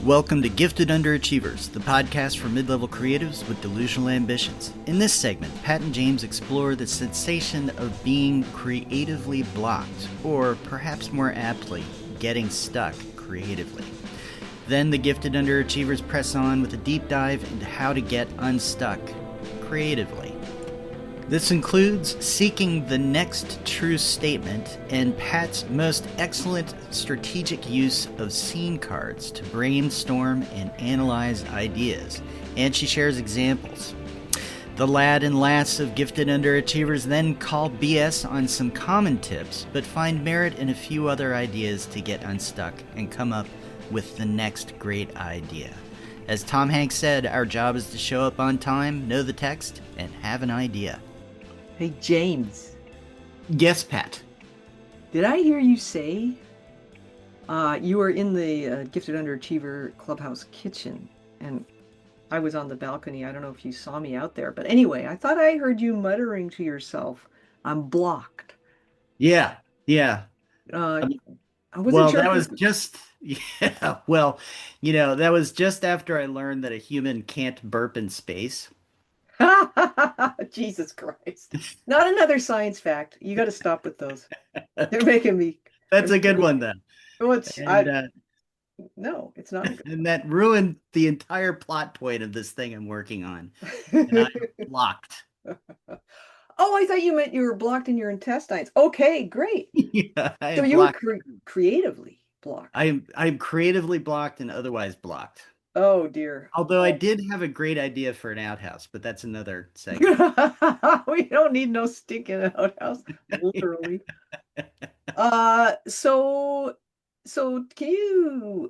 Welcome to Gifted Underachievers, the podcast for mid-level creatives with delusional ambitions. In this segment, Pat and James explore the sensation of being creatively blocked, or perhaps more aptly, getting stuck creatively. Then the Gifted Underachievers press on with a deep dive into how to get unstuck creatively. This includes seeking the next true statement and Pat's most excellent strategic use of scene cards to brainstorm and analyze ideas, and she shares examples. The lad and lass of Gifted Underachievers then call BS on some common tips, but find merit in a few other ideas to get unstuck and come up with the next great idea. As Tom Hanks said, our job is to show up on time, know the text, and have an idea. Hey, James, Yes, Pat. did I hear you say you were in the Gifted Underachiever Clubhouse kitchen and I was on the balcony? I don't know if you saw me out there, but anyway, I thought I heard you muttering to yourself, I'm blocked. Yeah, yeah. Uh, Um, I wasn't well, sure that if was it... just, yeah, well, that was just after I learned that a human can't burp in space. Jesus Christ. Not another science fact. You got to stop with those. They're making me, That's they're a making good me, one, then. oh, it's, And no, it's not a good and that ruined the entire plot point of this thing I'm working on. And I'm one. blocked. Oh, I thought you meant you were blocked in your intestines. Okay, great. Yeah, I So am you were blocked. creatively blocked. I'm creatively blocked and otherwise blocked. Oh dear. Although I did have a great idea for an outhouse, but that's another segment. We don't need no stinking outhouse, literally. So can you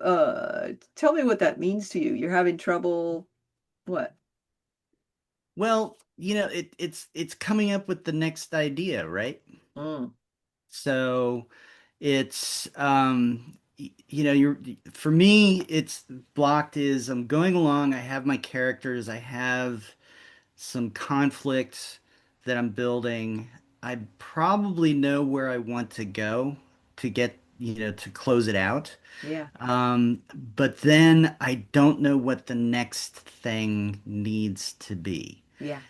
tell me what that means to you? You're having trouble, what? Well, it's coming up with the next idea, right? Mm, So it's you're for me it's blocked is I'm going along, I have my characters, I have some conflict that I'm building. I probably know where I want to go to get, to close it out. yeah, But then I don't know what the next thing needs to be. yeah.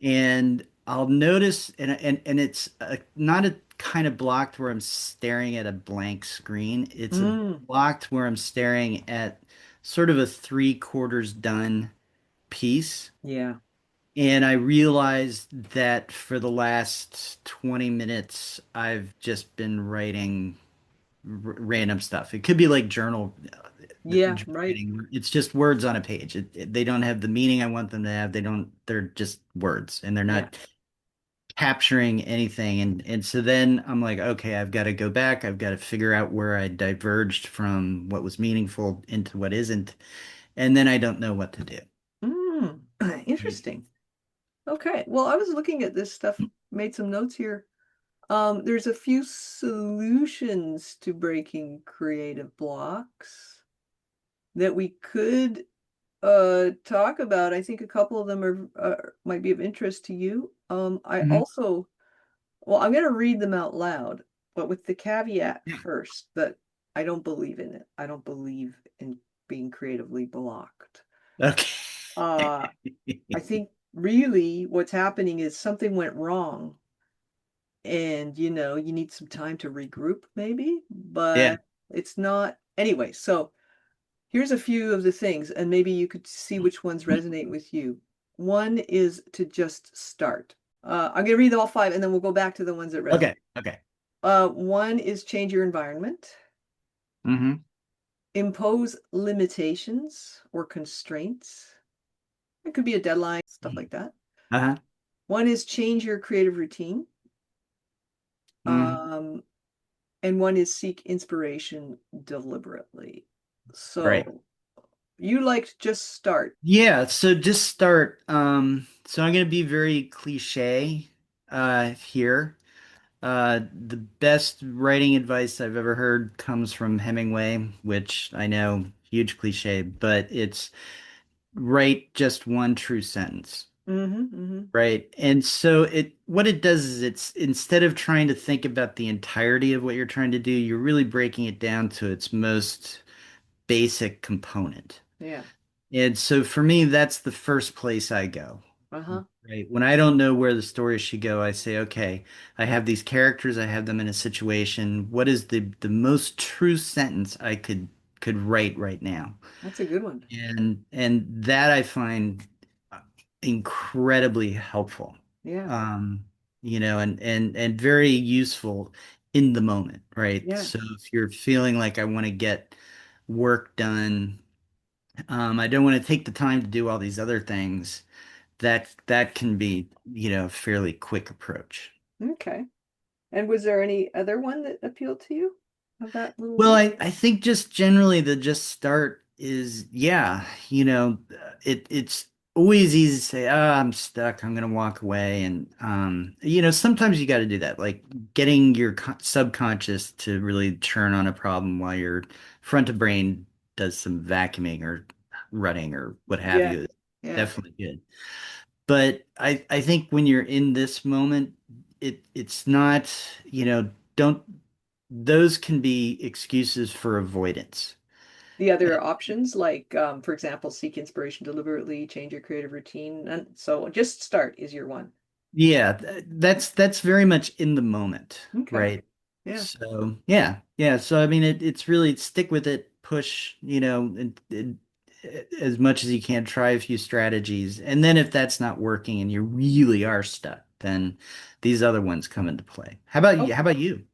And I'll notice, and it's not a kind of blocked where I'm staring at a blank screen. It's a Mm, blocked where I'm staring at sort of a three quarters done piece. yeah. And I realized that for the last 20 minutes, I've just been writing random stuff. It could be like Yeah, right. writing. It's just words on a page. They don't have the meaning I want them to have. They're just words and they're Yeah. not capturing anything. And so then I'm like, okay, I've got to go back. I've got to figure out where I diverged from what was meaningful into what isn't. And then I don't know what to do. Mm, interesting. Okay. Well, I was looking at this stuff, made some notes here. There's a few solutions to breaking creative blocks that we could talk about. I think a couple of them are might be of interest to you. I Mhm. also, well, I'm going to read them out loud, but with the caveat first that I don't believe in it. I don't believe in being creatively blocked. Okay. Uh, I think really what's happening is something went wrong and you need some time to regroup maybe, Yeah. but it's not anyway. So here's a few of the things and maybe you could see which ones resonate with you. One is to just start. I'm going to read all five and then we'll go back to the ones that resonate. Okay. Okay. One is change your environment, Hmm. impose limitations or constraints. It could be a deadline, stuff like that. Uh-huh. One is change your creative routine. Hmm. Um, and one is seek inspiration deliberately. Right. So you like to just start. Yeah, so just start. So I'm gonna be very cliche here. The best writing advice I've ever heard comes from Hemingway, which I know, huge cliche, but it's write just one true sentence. Mm-hmm, mm-hmm. Right. And so what it does is it's instead of trying to think about the entirety of what you're trying to do, you're really breaking it down to its most basic component. Yeah. And so for me, that's the first place I go. Uh-huh. Right. When I don't know where the story should go, I say, okay, I have these characters, I have them in a situation. What is the most true sentence I could write right now? That's a good one. And that I find incredibly helpful. Yeah. Um, and very useful in the moment, right? Yeah. So if you're feeling like I want to get work done, I don't want to take the time to do all these other things. That can be, a fairly quick approach. Okay. And was there any other one that appealed to you of that little Well, list? I think just generally the just start is, yeah, it's always easy to say, I'm stuck, I'm gonna walk away. And sometimes you got to do that, like getting your subconscious to really churn on a problem while your frontal brain does some vacuuming or running or what have Yeah. you. Is Yeah. definitely good. But I think when you're in this moment, it's not, don't those can be excuses for avoidance. The other And options, like, for example, seek inspiration deliberately, change your creative routine. And so just start is your one. yeah, that's very much in the moment, Okay. right? Yeah. So yeah, yeah. So I mean, it's really stick with it, push, as much as you can, try a few strategies, and then if that's not working and you really are stuck, then these other ones come into play. How about you? How Okay. about you?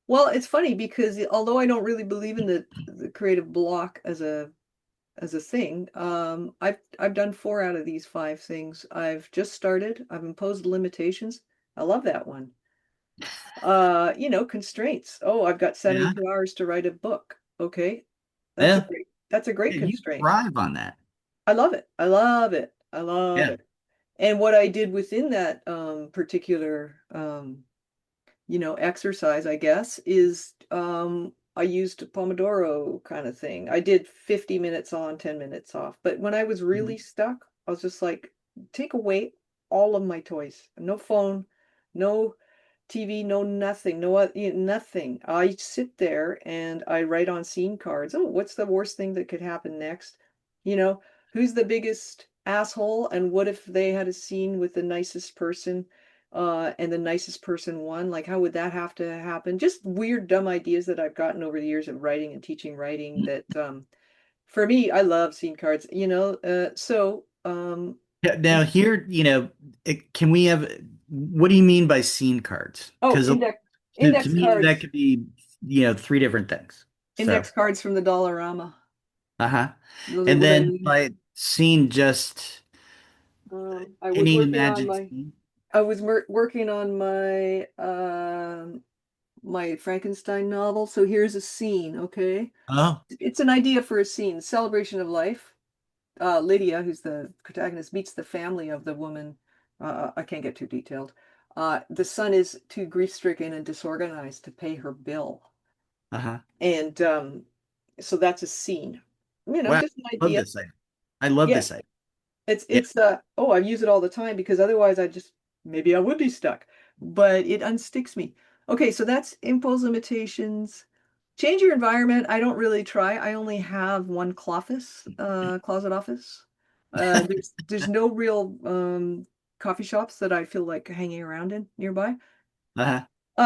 Well, it's funny because although I don't really believe in the creative block as a thing, I've done 4 out of these 5 things. I've just started. I've imposed limitations. I love that one. Constraints. Oh, I've got Yeah, 72 hours to write a book. Okay. yeah, That's a great yeah. You constraint. thrive on that. I love it. I love it. I love Yeah. it. And what I did within that particular exercise, I guess, is I used a Pomodoro kind of thing. I did 50 minutes on, 10 minutes off. But when I was Mhm. really stuck, I was just like, take away all of my toys. No phone, no TV, no nothing, nothing. I sit there and I write on scene cards. Oh, what's the worst thing that could happen next? You know, who's the biggest asshole? And what if they had a scene with the nicest person, and the nicest person won? Like, how would that have to happen? Just weird, dumb ideas that I've gotten over the years of writing and teaching writing that, for me, I love scene cards, Yeah, now here, can we have, what do you mean by scene cards? oh, Because to index me, that cards, could be, three different things. So, index cards from the Dollarama. uh-huh. Those are And what I then mean. by scene, just I was any working on imagined my scene. I was working on my Frankenstein novel. So here's a scene, okay? Oh, It's an idea for a scene. Celebration of life. Lydia, who's the protagonist, meets the family of the woman. I can't get too detailed. The son is too grief-stricken and disorganized to pay her bill. uh-huh. And so that's a scene. Wow, Just an I love idea. this idea. I love Yeah. this idea. It's Yeah. it's oh, I use it all the time because otherwise maybe I would be stuck. But it unsticks me. Okay, so that's impose limitations. Change your environment. I don't really try. I only have one closet office. There's no real coffee shops that I feel like hanging around in nearby. Uh-huh.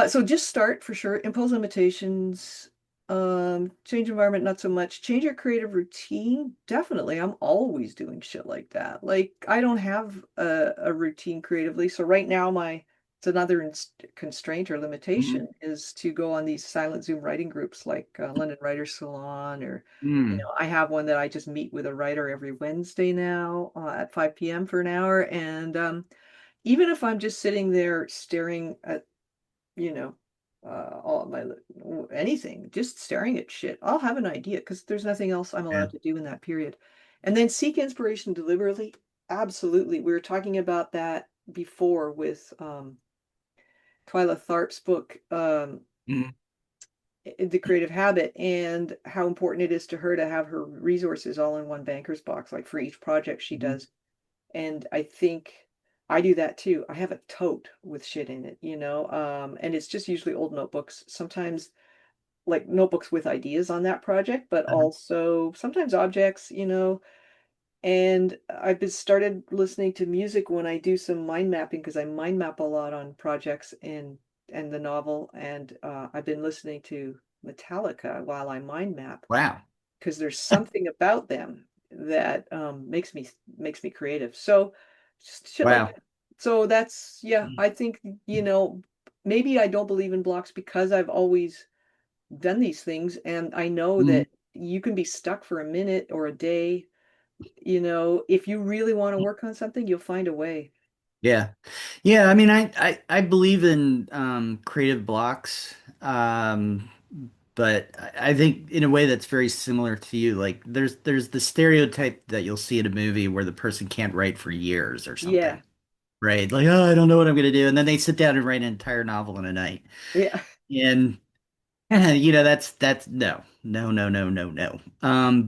So just start for sure. Impose limitations. Change environment, not so much. Change your creative routine. Definitely. I'm always doing shit like that. Like I don't have a routine creatively. So right now it's another constraint or limitation Mhm. is to go on these silent Zoom writing groups like London Writers Salon or Mm. I have one that I just meet with a writer every Wednesday now at 5 p.m. for an hour. And even if I'm just sitting there staring at you know, all my anything, just staring at shit. I'll have an idea because there's nothing else I'm Yeah. allowed to do in that period. And then seek inspiration deliberately. Absolutely. We were talking about that before with Twyla Tharp's book, Mhm. The Creative Habit, and how important it is to her to have her resources all in one banker's box, like for each project she Mhm. does. And I think I do that too. I have a tote with shit in it, and it's just usually old notebooks. Sometimes like notebooks with ideas on that project, but Uh-huh. also sometimes objects, and I've been started listening to music when I do some mind mapping because I mind map a lot on projects and the novel, and I've been listening to Metallica while I mind map Wow. because there's something about them that makes me creative. So just shit like Wow. that. So that's yeah, I think maybe I don't believe in blocks because I've always done these things, and I know Mhm. that you can be stuck for a minute or a day. If you really want to work on something, you'll find a way. Yeah. Yeah, I mean I believe in creative blocks. But I think in a way that's very similar to you. Like there's the stereotype that you'll see in a movie where the person can't write for years or Yeah, something. Right? Like, oh, I don't know what I'm gonna do. And then they sit down and write an entire novel in a night. yeah. And that's no. No, no, no, no, no.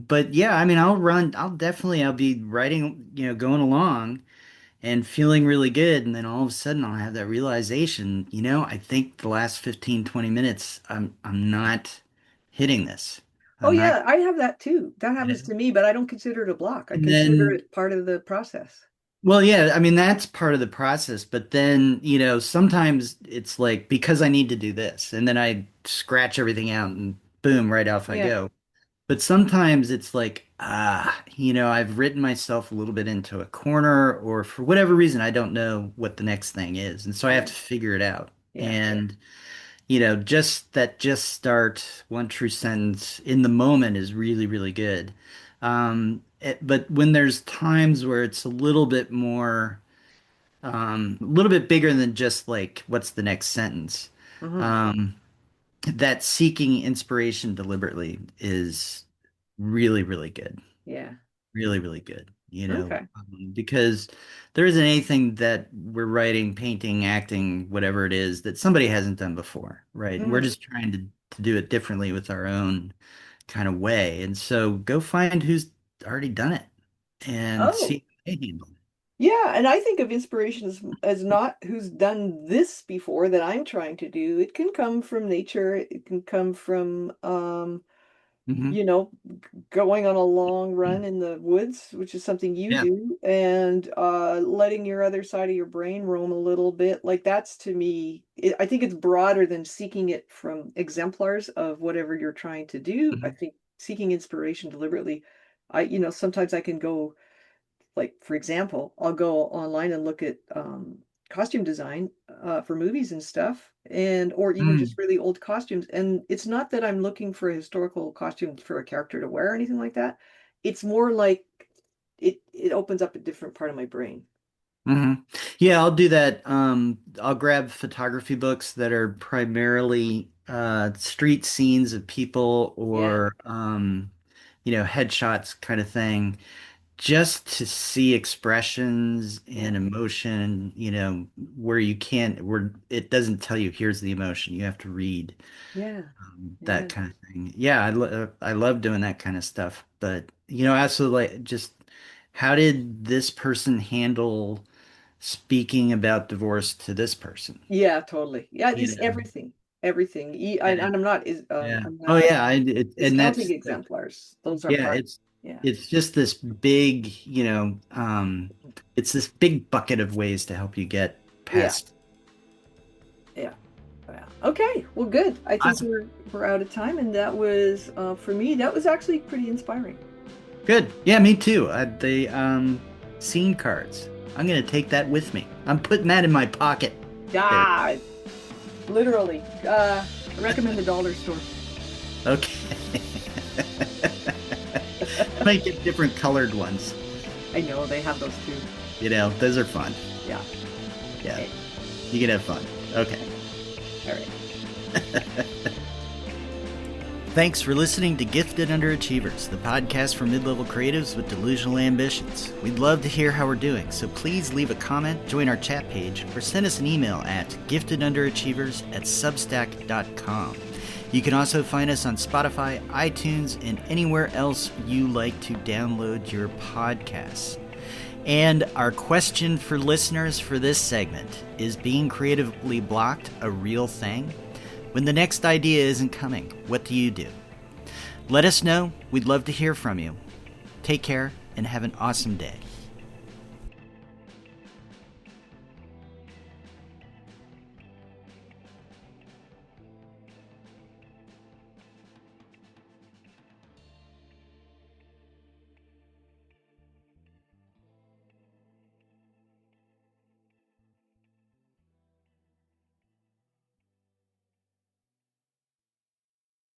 But yeah, I mean I'll be writing, going along and feeling really good. And then all of a sudden I'll have that realization, I think the last 15, 20 minutes, I'm not hitting this. Oh I'm not, yeah, I have that too. That you happens know? to me, but I don't consider it a block. I And consider then, it part of the process. well, yeah, I mean, that's part of the process. But then, sometimes it's like, because I need to do this, and then I scratch everything out and boom, right off I Yeah, go. But sometimes it's like, I've written myself a little bit into a corner, or for whatever reason, I don't know what the next thing is. And so I have yeah, to figure it out. yeah. And, just start one true sentence in the moment is really, really good. But when there's times where it's a little bit more, a little bit bigger than just like, what's the next sentence? Hmm. Um, that seeking inspiration deliberately is really, really good. Yeah. Really, really good. Okay. Because there isn't anything that we're writing, painting, acting, whatever it is, that somebody hasn't done before, right? And we're Hmm. just trying to do it differently with our own kind of way. And so go find who's already done it and Oh, see how they handle it. yeah. And I think of inspiration as not who's done this before that I'm trying to do. It can come from nature. It can come from Hmm. you know, going on a long run in the woods, which is something you Yeah. do, and letting your other side of your brain roam a little bit. Like that's to me, I think it's broader than seeking it from exemplars of whatever you're trying to do. I Hmm. think seeking inspiration deliberately, sometimes I can go like for example, I'll go online and look at costume design for movies and stuff, and or even Mm. just really old costumes. And it's not that I'm looking for a historical costume for a character to wear or anything like that. It's more like it opens up a different part of my brain. Hmm. Yeah, I'll do that. I'll grab photography books that are primarily street scenes of people Yeah, or headshots kind of thing, just to see expressions yeah, and emotion, where it doesn't tell you here's the emotion. You have to read yeah, that yeah, kind of thing. Yeah, I love doing that kind of stuff. But also like just how did this person handle speaking about divorce to this person? yeah, totally. Yeah, You it's know, everything. And yeah, I'm not yeah. I'm Oh not yeah, and discounting that's exemplars. Those are yeah, part. Yeah, it's just this big, it's this big bucket of ways to help you get yeah, past. yeah. Yeah. Okay. Well, good. I think Awesome. we're out of time, and that was for me. That was actually pretty inspiring. Good. Yeah, me too. The scene cards. I'm gonna take that with me. I'm putting that in my pocket. There. Yeah, literally. I recommend the dollar store. Okay. Might get different colored ones. I know they have those too. Those are fun. Yeah. Yeah, Okay. you can have fun. Okay. All right. Thanks for listening to Gifted Underachievers, the podcast for mid-level creatives with delusional ambitions. We'd love to hear how we're doing, so please leave a comment, join our chat page, or send us an email at giftedunderachievers@substack.com. You can also find us on Spotify, iTunes, and anywhere else you like to download your podcasts. And our question for listeners for this segment is: being creatively blocked a real thing? When the next idea isn't coming, what do you do? Let us know. We'd love to hear from you. Take care and have an awesome day.